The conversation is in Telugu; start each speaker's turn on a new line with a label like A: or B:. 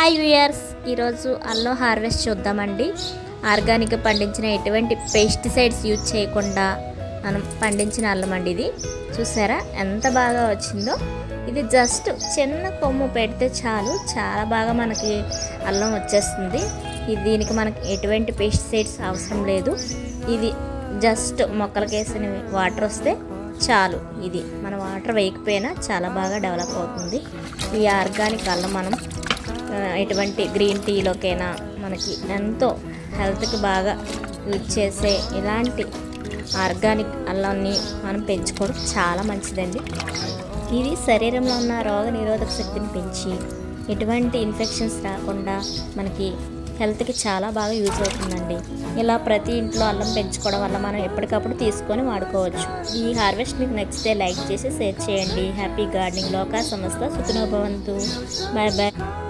A: హాయ్ వ్యూయర్స్, ఈరోజు అల్లం హార్వెస్ట్ చూద్దామండి. ఆర్గానిక్గా పండించిన ఎటువంటి పెస్టిసైడ్స్ యూజ్ చేయకుండా మనం పండించిన అల్లం అండి. ఇది చూసారా ఎంత బాగా వచ్చిందో. ఇది జస్ట్ చిన్న కొమ్ము పెడితే చాలు, చాలా బాగా మనకి అల్లం వచ్చేస్తుంది. దీనికి మనకి ఎటువంటి పెస్టిసైడ్స్ అవసరం లేదు. ఇది జస్ట్ మొక్కలకి వేసిన వాటర్ వస్తే చాలు. ఇది మన వాటర్ వేయకపోయినా చాలా బాగా డెవలప్ అవుతుంది. ఈ ఆర్గానిక్ అల్లం మనం ఎటువంటి గ్రీన్ టీలోకైనా మనకి ఎంతో హెల్త్కి బాగా యూజ్ చేసే ఇలాంటి ఆర్గానిక్ అల్లాన్ని మనం పెంచుకోవడం చాలా మంచిదండి. ఇది శరీరంలో ఉన్న రోగ నిరోధక శక్తిని పెంచి ఎటువంటి ఇన్ఫెక్షన్స్ రాకుండా మనకి హెల్త్కి చాలా బాగా యూజ్ అవుతుందండి. ఇలా ప్రతి ఇంట్లో అల్లం పెంచుకోవడం వల్ల మనం ఎప్పటికప్పుడు తీసుకొని వాడుకోవచ్చు. ఈ హార్వెస్ట్ మీకు నచ్చితే లైక్ చేసి షేర్ చేయండి. Happy gardening. లోకా సమస్త సుఖినో భవంతు. Bye bye.